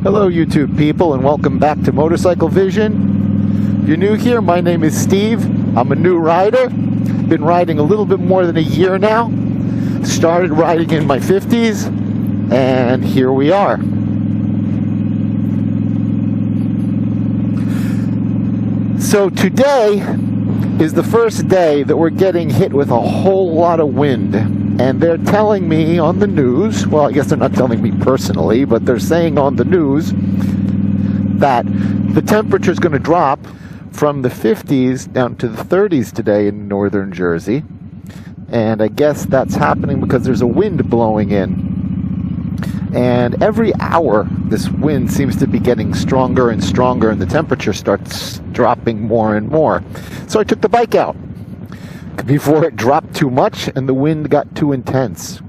Hello YouTube people, and welcome back to Motorcycle Vision. If you're new here, my name is Steve. I'm a new rider. Been riding a little bit more than a year now. Started riding in my 50s, and here we are. So today is the first day that we're getting hit with a whole lot of wind. And they're telling me on the news, well, I guess they're not telling me personally, but they're saying on the news that the temperature is going to drop from the 50s down to the 30s today in northern Jersey. And I guess that's happening because there's a wind blowing in. And every hour, this wind seems to be getting stronger and stronger, and the temperature starts dropping more and more. So I took the bike out before it dropped too much and the wind got too intense.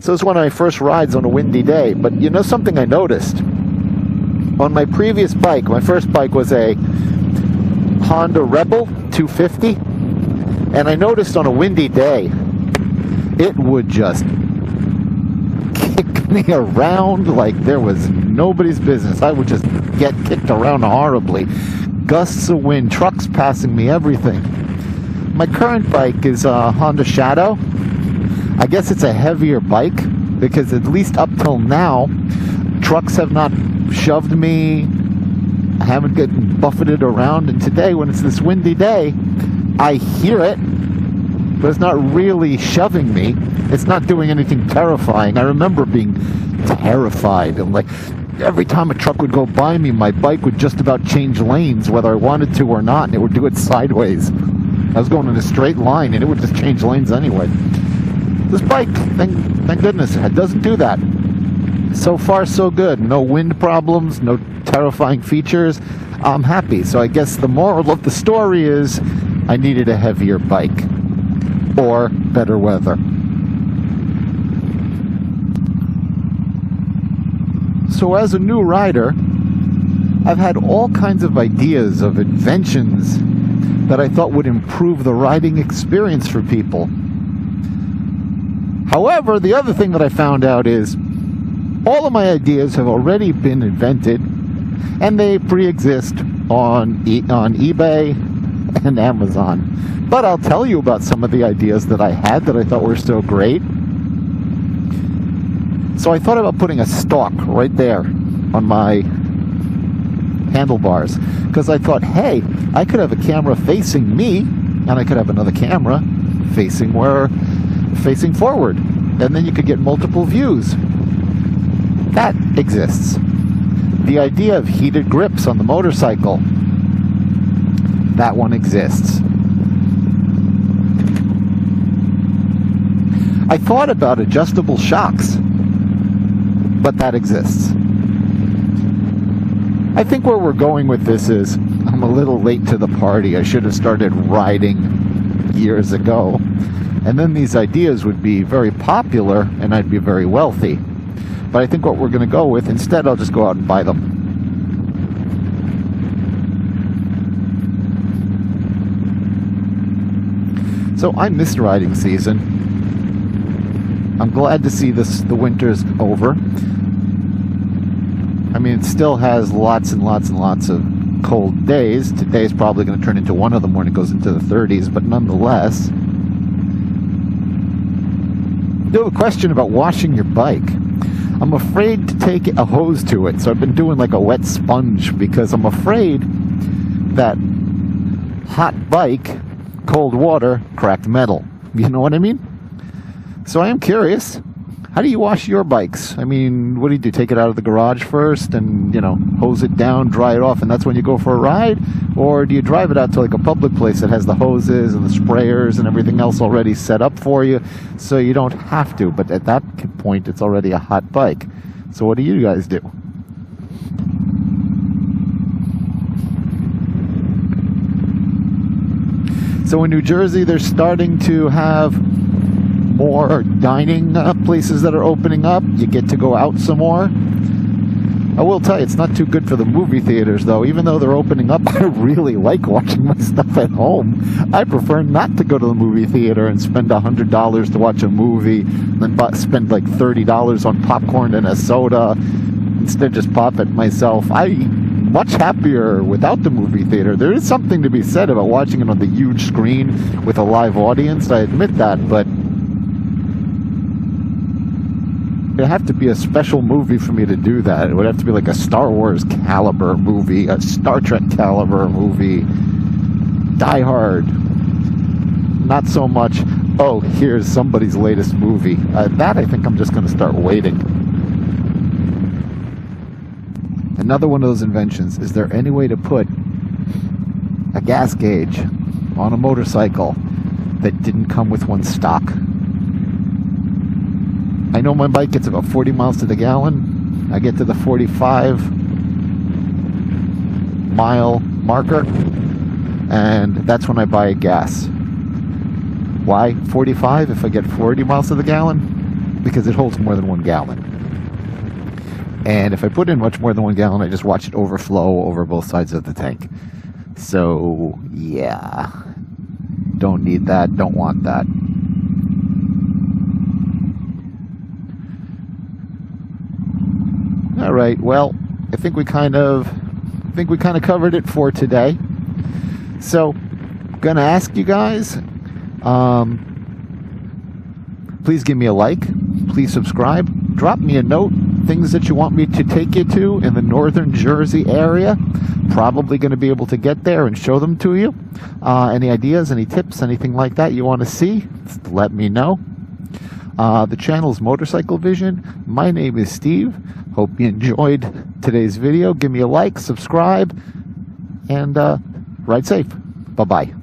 So it's one of my first rides on a windy day. But you know something I noticed? On my previous bike, my first bike was a Honda Rebel 250. And I noticed on a windy day, it would just kick me around like there was nobody's business. I would just get kicked around horribly. Gusts of wind, trucks passing me, everything. My current bike is a Honda Shadow. I guess it's a heavier bike because at least up till now, trucks have not shoved me. I haven't gotten buffeted around. And today, when it's this windy day, I hear it, but it's not really shoving me. It's not doing anything terrifying. I remember being terrified. And like every time a truck would go by me, my bike would just about change lanes, whether I wanted to or not, and it would do it sideways. I was going in a straight line, and it would just change lanes anyway. This bike, thank goodness, it doesn't do that. So far, so good. No wind problems, no terrifying features. I'm happy. So I guess the moral of the story is I needed a heavier bike or better weather. So as a new rider, I've had all kinds of ideas of inventions that I thought would improve the riding experience for people. However, the other thing that I found out is all of my ideas have already been invented, and they pre-exist on eBay and Amazon. But I'll tell you about some of the ideas that I had that I thought were so great. So I thought about putting a stalk right there on my handlebars, because I thought, hey, I could have a camera facing me, and I could have another camera facing forward, and then you could get multiple views. That exists. The idea of heated grips on the motorcycle, that one exists. I thought about adjustable shocks, but that exists. I think where we're going with this is I'm a little late to the party. I should have started riding years ago. And then these ideas would be very popular and I'd be very wealthy. But I think what we're going to go with, instead I'll just go out and buy them. So I missed riding season. I'm glad to see the winter's over. I mean, it still has lots and lots and lots of cold days. Today's probably going to turn into one of them when it goes into the 30s, but nonetheless. You have a question about washing your bike. I'm afraid to take a hose to it, so I've been doing like a wet sponge because I'm afraid that hot bike, cold water, cracked metal. You know what I mean? So I am curious. How do you wash your bikes? I mean, what do? Take it out of the garage first and, hose it down, dry it off, and that's when you go for a ride? Or do you drive it out to like a public place that has the hoses and the sprayers and everything else already set up for you so you don't have to? But at that point, it's already a hot bike. So what do you guys do? So in New Jersey, they're starting to have more dining places that are opening up. You get to go out some more. I will tell you, it's not too good for the movie theaters, though. Even though they're opening up, I really like watching my stuff at home. I prefer not to go to the movie theater and spend $100 to watch a movie, then spend like $30 on popcorn and a soda. instead of just pop it myself. I'm much happier without the movie theater. There is something to be said about watching it on the huge screen with a live audience, I admit that, but it'd have to be a special movie for me to do that. It would have to be like a Star Wars caliber movie, a Star Trek caliber movie, Die Hard. Not so much, oh, here's somebody's latest movie. That I think I'm just going to start waiting. Another one of those inventions. Is there any way to put a gas gauge on a motorcycle that didn't come with one stock? I know my bike gets about 40 miles to the gallon. I get to the 45-mile marker, and that's when I buy gas. Why 45 if I get 40 miles to the gallon? Because it holds more than 1 gallon. And if I put in much more than 1 gallon, I just watch it overflow over both sides of the tank. So, yeah. Don't need that, don't want that. All right, well, I think we kind of covered it for today. So, I'm going to ask you guys, please give me a like, please subscribe, drop me a note, things that you want me to take you to in the northern Jersey area. Probably going to be able to get there and show them to you. Any ideas, any tips, anything like that you want to see, let me know. The channel is Motorcycle Vision. My name is Steve. Hope you enjoyed today's video. Give me a like, subscribe, and ride safe. Bye-bye.